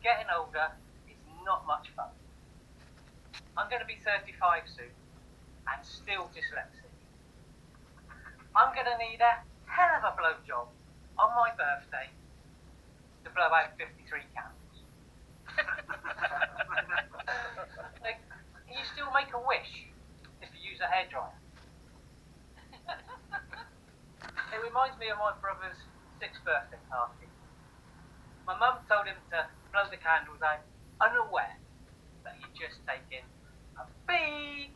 getting older is not much fun. I'm going to be 35 soon and still dyslexic. I'm going to need a hell of a blowjob on my birthday to blow out 53 candles. Like, can you still make a wish if you use a hairdryer? It reminds me of my brother's 6th birthday party. My mum told him to blow the candles out unaware that he'd just taken a big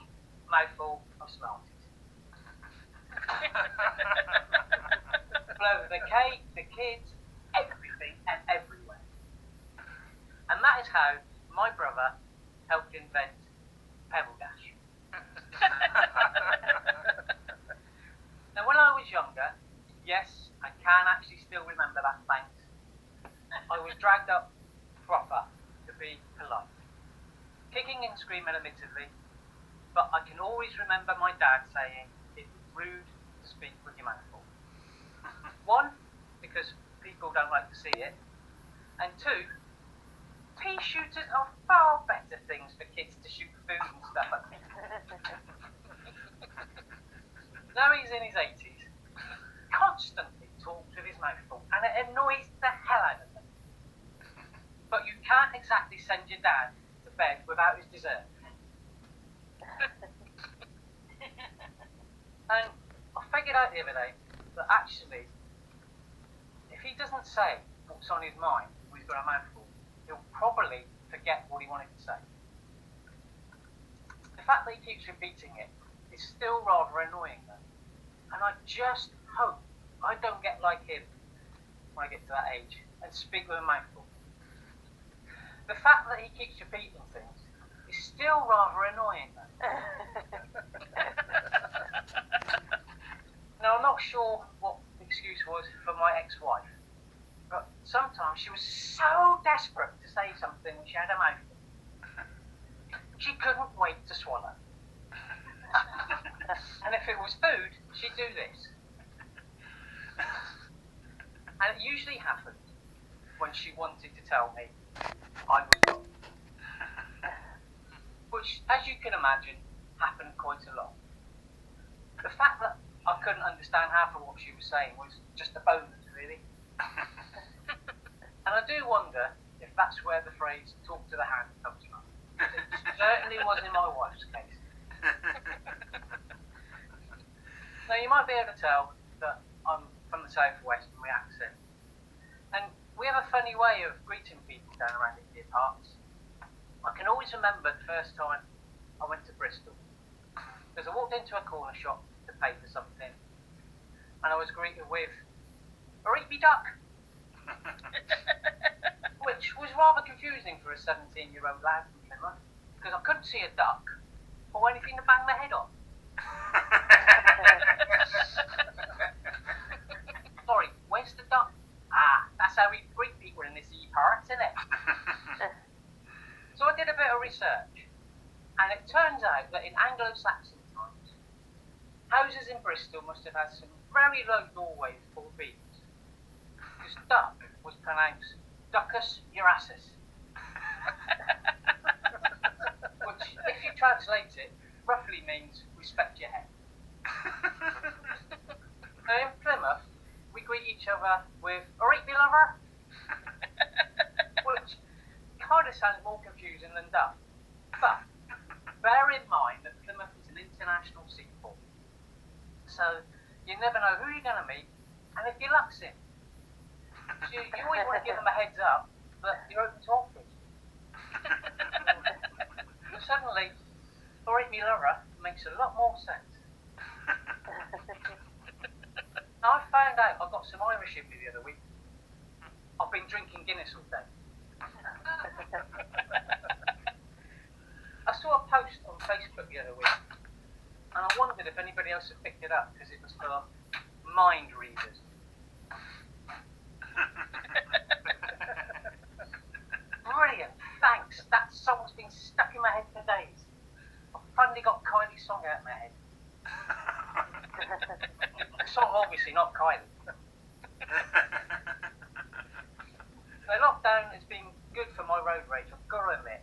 mouthful of Smarties. Blow the cake, the kids, everything and everywhere. And that is how my brother helped invent Pebble Dash. Now, when I was younger, yes, I can actually still remember that, thanks. I was dragged up proper to be polite. Kicking and screaming admittedly, but I can always remember my dad saying it was rude to speak with your mouth full. One, because people don't like to see it, and two, pea shooters are far better things for kids to shoot food and stuff at. Now he's in his 80s, constantly talks with his mouth full, and it annoys the hell out of him. But you can't exactly send your dad to bed without his dessert. And I figured out the other day that actually, if he doesn't say what's on his mind when he's got a mouthful, he'll probably forget what he wanted to say. The fact that he keeps repeating it is still rather annoying though. And I just hope I don't get like him when I get to that age and speak with a mouthful. The fact that he keeps repeating things is still rather annoying though. Now, I'm not sure what the excuse was for my ex-wife, but sometimes she was so desperate to say something when she had a mouthful. She couldn't wait to swallow. And if it was food, she'd do this. And it usually happened when she wanted to tell me I was wrong. Which, as you can imagine, happened quite a lot. The fact that I couldn't understand half of what she was saying was just a bonus, really. And I do wonder if that's where the phrase "talk to the hand" comes from. It certainly was in my wife's case. Now, you might be able to tell that I'm from the southwest with my accent. And we have a funny way of greeting people down around India parts. I can always remember the first time I went to Bristol. Because I walked into a corner shop to pay for something. And I was greeted with, "A eat me duck." Which was rather confusing for a 17-year-old lad from Plymouth. Because I couldn't see a duck or anything to bang my head on. Sorry, where's the duck? Ah, that's how we greet people in this part, isn't it? So I did a bit of research, and it turns out that in Anglo-Saxon times, houses in Bristol must have had some very low doorways full of beams, because duck was pronounced Duckus Urassus, which, if you translate it, roughly means respect your head. Now in Plymouth, we greet each other with "Alright, me lover," which kind of sounds more confusing than duck. But bear in mind that Plymouth is an international seaport, so you never know who you're going to meet and if your luck's in. So you always want to give them a heads up that you're open to offers. And suddenly, "Alright, me lover" makes a lot more sense. Now, I found out I got some Irish in me the other week. I've been drinking Guinness all day. I saw a post on Facebook the other week, and I wondered if anybody else had picked it up because it was for mind readers. Brilliant, thanks. That song's been stuck in my head for days. I've finally got Kylie's song out of my head. The song, obviously, not Kylie. The lockdown has been good for my road rage, I've got to admit.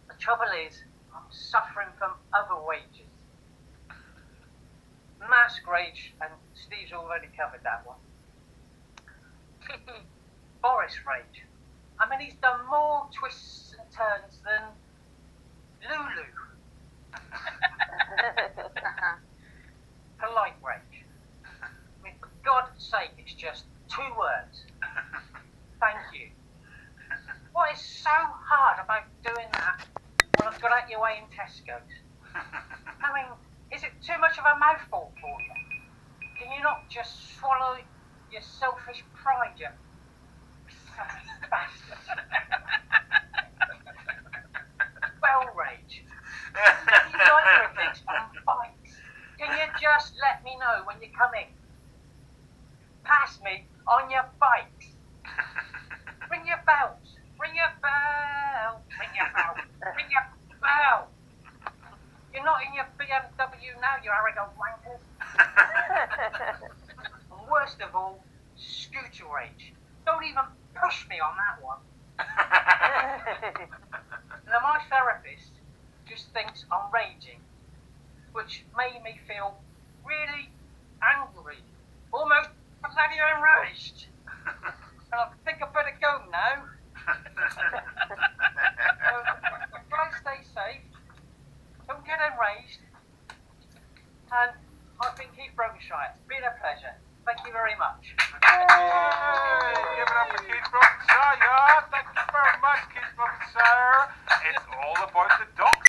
The trouble is, I'm suffering from other wages. Mask rage, and Steve's already covered that one. Boris rage. I mean, he's done more twists and turns than Lulu. Polite rage. I mean, for God's sake, it's just 2 words. Thank you. What is so hard about doing that when I've got out your way in Tesco's? I mean, is it too much of a mouthful for you? Can you not just swallow your selfish pride, you bastard? Well, rage. You like everything on bikes. Can you just let me know when you're coming? Pass me on your bikes. Ring your bells. Ring your bell. Ring your bell. Ring your bell. You're not in your BMW now, you arrogant wankers. And worst of all, scooter rage. Don't even push me on that one. Now, my therapist just thinks I'm raging, which made me feel really angry, almost bloody enraged. And I think I better go now. So, guys, stay safe. Don't get enraged. And I've been Keith Brokenshire. It's been a pleasure. Thank you very much. Yay! Give it up for Keith Brokenshire.